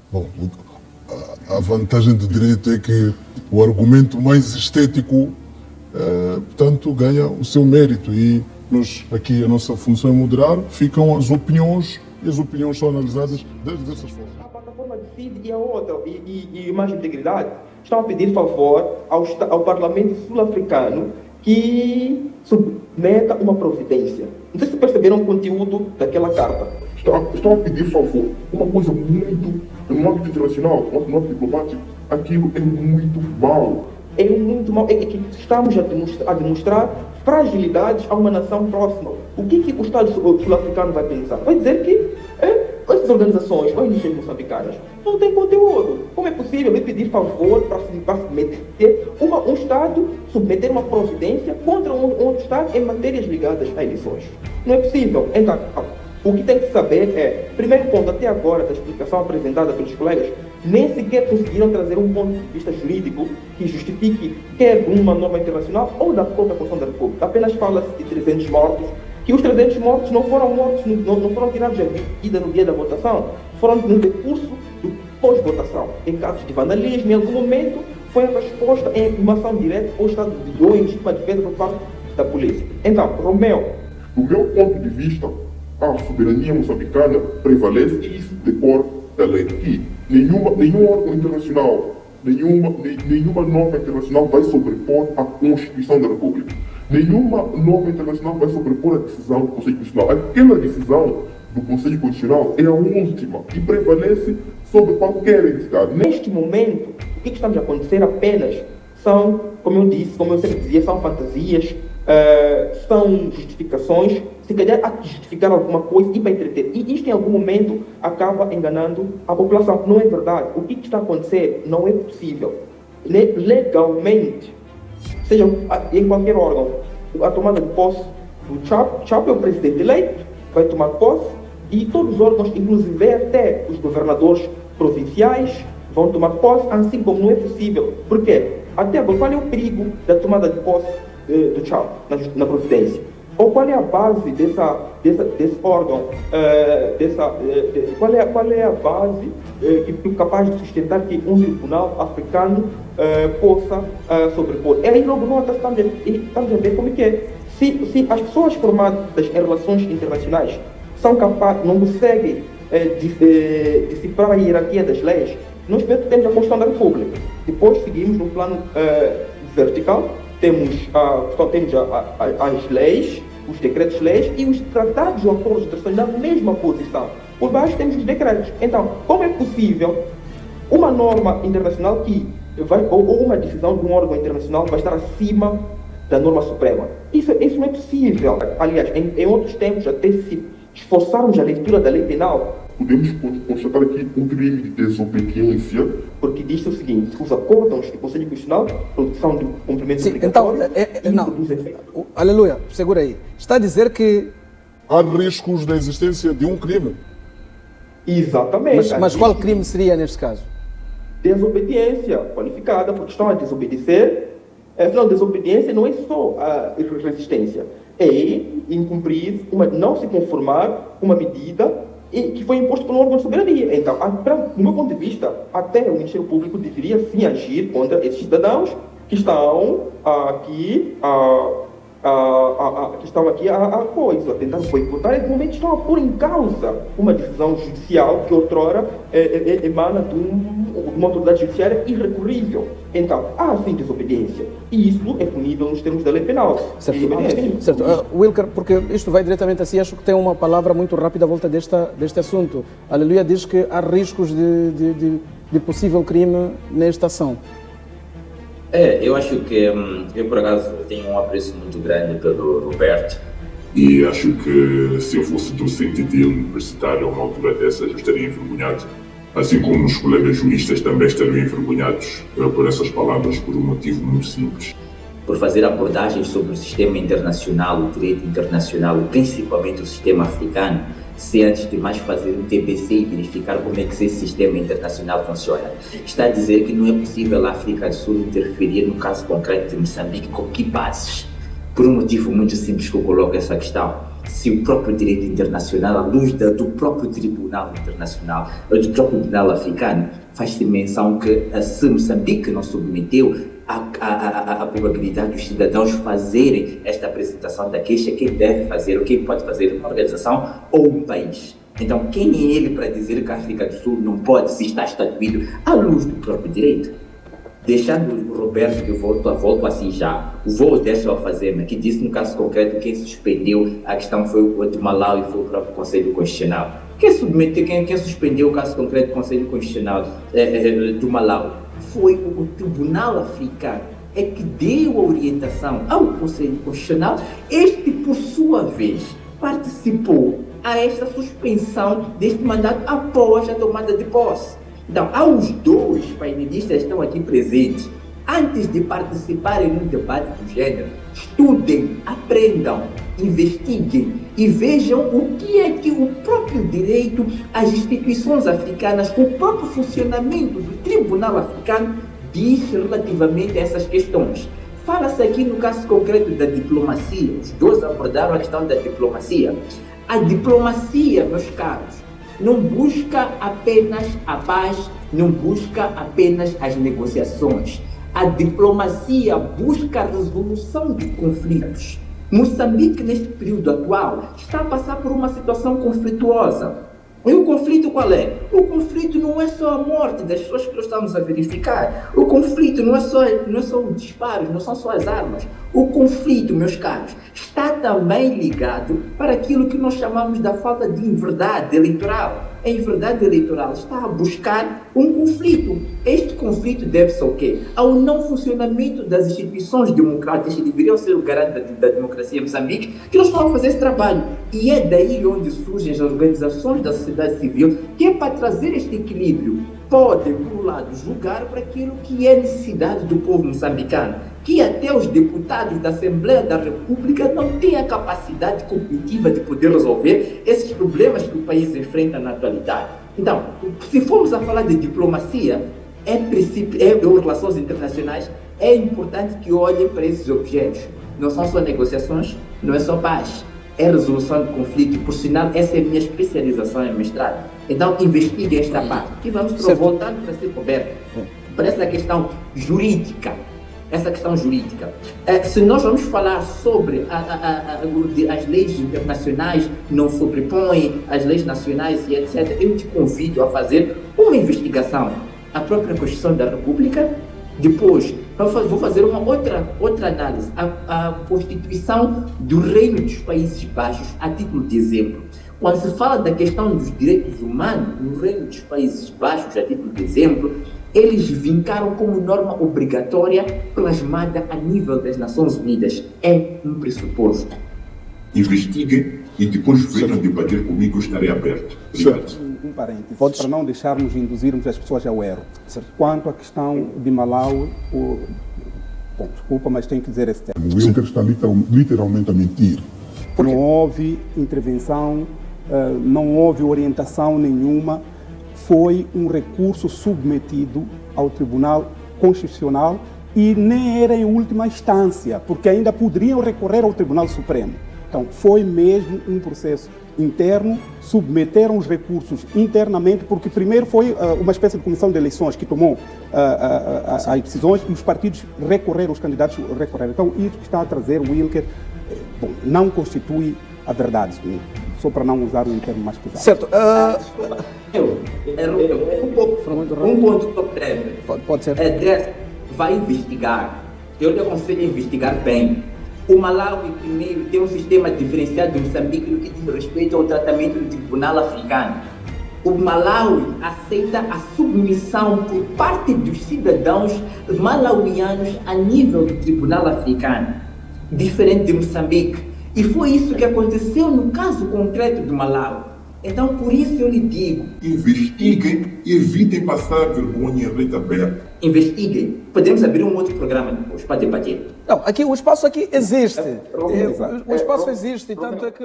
Bom, a vantagem do direito é que o argumento mais estético, portanto, ganha o seu mérito e nós, aqui, a nossa função é moderar, ficam as opiniões e as opiniões são analisadas das diversas formas. A plataforma decide e a outra, e mais integridade, estão a pedir favor ao Parlamento sul-africano que submeta uma providência. Não sei se perceberam o conteúdo daquela carta. Estão a pedir favor. Uma coisa muito, no âmbito internacional, no âmbito diplomático, aquilo é muito mau. É muito mau. É que estamos a demonstrar fragilidades a uma nação próxima. O que o Estado sul-africano vai pensar? Vai dizer que essas organizações, ou indígenas moçambicanas, não têm conteúdo. Como é possível lhe pedir favor para submeter um Estado, submeter uma providência contra um outro Estado em matérias ligadas a eleições? Não é possível. Então, o que tem que saber é, primeiro ponto, até agora, da explicação apresentada pelos colegas, nem sequer conseguiram trazer um ponto de vista jurídico que justifique quer uma norma internacional ou da própria Constituição da República. Apenas fala-se de 300 mortos, que os 300 mortos não foram mortos, não foram tirados da vida no dia da votação, foram no decurso do pós-votação. Em casos de vandalismo, em algum momento, foi a resposta em uma ação direta ao estado de legítima defesa por parte da polícia. Então, Romeu, do meu ponto de vista, a soberania moçambicana prevalece e isso depor da lei. Que nenhum órgão internacional, nenhuma norma internacional vai sobrepor a Constituição da República. Nenhuma norma internacional vai sobrepor a decisão do Conselho Constitucional. Aquela decisão do Conselho Constitucional é a última e prevalece sobre qualquer entidade. Neste momento, o que estamos a acontecer apenas são, como eu disse, como eu sempre dizia, são fantasias, são justificações, se calhar há que justificar alguma coisa e para entreter. E isto em algum momento acaba enganando a população. Não é verdade. O que está a acontecer não é possível. Legalmente, seja em qualquer órgão, a tomada de posse do Chap é o presidente eleito, vai tomar posse, e todos os órgãos, inclusive até os governadores provinciais, vão tomar posse, assim como não é possível. Por quê? Até agora, qual é o perigo da tomada de posse do Chap na Providência? Ou qual é a base desse órgão? Qual é a base que é capaz de sustentar que um tribunal africano possa sobrepor? E aí logo nós estamos a ver como é que é. Se as pessoas formadas em relações internacionais são capazes, não conseguem decifrar a hierarquia das leis, nós temos a Constituição da República. Depois seguimos no plano vertical, temos as leis, os decretos-leis e os tratados ou acordos internacionais na mesma posição. Por baixo temos os decretos. Então, como é possível uma norma internacional ou uma decisão de um órgão internacional vai estar acima da norma suprema? Isso não é possível. Aliás, em outros tempos, até se esforçarmos a leitura da lei penal, podemos constatar aqui um crime de desobediência. Porque diz o seguinte: os acórdãos do Conselho Constitucional, produção de cumprimentos obrigatórios, não. Aleluia, segura aí. Está a dizer que há riscos da existência de um crime. Exatamente. Mas qual crime seria neste caso? Desobediência qualificada, porque estão a desobedecer. Afinal, desobediência não é só a resistência, é incumprir, não se conformar com uma medida que foi imposto por um órgão de soberania. Então, no meu ponto de vista, até o Ministério Público deveria sim agir contra esses cidadãos que estão aqui a tentar boicotar e de momento estão a pôr em causa uma decisão judicial que outrora emana de uma autoridade judiciária irrecorrível. Então, há sim desobediência. E isso é punível nos termos da lei penal. Certo. Wilker, porque isto vai diretamente assim, acho que tem uma palavra muito rápida à volta deste assunto. Aleluia diz que há riscos de possível crime nesta ação. Eu acho que eu por acaso tenho um apreço muito grande pelo Roberto. E acho que se eu fosse docente de universitário a uma altura dessas, eu estaria envergonhado. Assim como os colegas juristas também estariam envergonhados por essas palavras, por um motivo muito simples. Por fazer abordagens sobre o sistema internacional, o direito internacional, principalmente o sistema africano, se antes de mais fazer um TBC e verificar como é que esse sistema internacional funciona. Está a dizer que não é possível a África do Sul interferir no caso concreto de Moçambique com que bases? Por um motivo muito simples que eu coloco essa questão. se o próprio direito internacional, à luz do próprio Tribunal Internacional, do próprio Tribunal Africano, faz-se menção que se Moçambique não submeteu a probabilidade dos cidadãos fazerem esta apresentação da queixa, quem deve fazer, ou quem pode fazer, uma organização ou um país. Então, quem é ele para dizer que a África do Sul não pode se estar estatuído à luz do próprio direito? Deixando o Roberto, que eu volto assim já, vou deixar ao fazer, que disse no caso concreto quem suspendeu a questão foi o de Malawi e foi o próprio Conselho Constitucional. Quem suspendeu o caso concreto do Conselho Constitucional do Malawi foi o Tribunal Africano, é que deu a orientação ao Conselho Constitucional. Este, por sua vez, participou a esta suspensão deste mandato após a tomada de posse. Então, aos dois painelistas que estão aqui presentes, antes de participarem num debate do gênero, estudem, aprendam, investiguem e vejam o que é que o próprio direito, as instituições africanas, o próprio funcionamento do Tribunal Africano diz relativamente a essas questões. Fala-se aqui no caso concreto da diplomacia, os dois abordaram a questão da diplomacia. A diplomacia, meus caros, não busca apenas a paz, não busca apenas as negociações. A diplomacia busca a resolução de conflitos. Moçambique, neste período atual, está a passar por uma situação conflituosa. E o conflito qual é? O conflito não é só a morte das pessoas que nós estamos a verificar. O conflito não é só o disparo, não são só as armas. O conflito, meus caros, está também ligado para aquilo que nós chamamos da falta de inverdade eleitoral. A inverdade eleitoral está a buscar um conflito. Este conflito deve-se ao quê? Ao não funcionamento das instituições democráticas que deveriam ser o garante da democracia em Moçambique, que nós estamos a fazer esse trabalho. E é daí onde surgem as organizações da sociedade civil, que é para trazer este equilíbrio. Podem, por um lado, julgar para aquilo que é necessidade do povo moçambicano, que até os deputados da Assembleia da República não têm a capacidade cognitiva de poder resolver esses problemas que o país enfrenta na atualidade. Então, se formos a falar de diplomacia, ou relações internacionais, é importante que olhem para esses objetos. Não são só negociações, não é só paz, é resolução de conflito. Por sinal, essa é a minha especialização em mestrado. Então, investiguem esta parte. E vamos voltando para ser coberto, para essa questão jurídica. Se nós vamos falar sobre as leis internacionais não sobrepõem as leis nacionais e etc., eu te convido a fazer uma investigação. A própria Constituição da República, depois vou fazer uma outra análise, a Constituição do Reino dos Países Baixos, a título de exemplo. Quando se fala da questão dos direitos humanos no Reino dos Países Baixos, a título de exemplo, eles vincaram como norma obrigatória plasmada a nível das Nações Unidas. É um pressuposto. Investiguem e depois venham debater comigo, estarei aberto. Obrigado. Um parênteses, para não deixarmos induzirmos as pessoas ao erro. Quanto à questão de Malawi, desculpa, mas tenho que dizer esse termo. O Wilker está literalmente a mentir. Não houve intervenção, não houve orientação nenhuma. Foi um recurso submetido ao Tribunal Constitucional e nem era em última instância, porque ainda poderiam recorrer ao Tribunal Supremo. Então, foi mesmo um processo interno, submeteram os recursos internamente, porque primeiro foi uma espécie de comissão de eleições que tomou as decisões e os partidos recorreram, os candidatos recorreram. Então, isso que está a trazer o Wilker, não constitui a verdade, só para não usar um termo mais pesado. Certo. Um ponto breve. Pode ser. Vai investigar. Eu lhe aconselho a investigar bem. O Malawi, primeiro, tem um sistema diferenciado de Moçambique no que diz respeito ao tratamento do Tribunal Africano. O Malawi aceita a submissão por parte dos cidadãos malauianos a nível do Tribunal Africano, diferente de Moçambique. E foi isso que aconteceu no caso concreto do Malawi. Então, por isso eu lhe digo... Investiguem e evitem passar vergonha em rede aberta. Investiguem. Podemos abrir um outro programa depois para debater. Não, aqui, o espaço aqui existe. O espaço existe, tanto é que...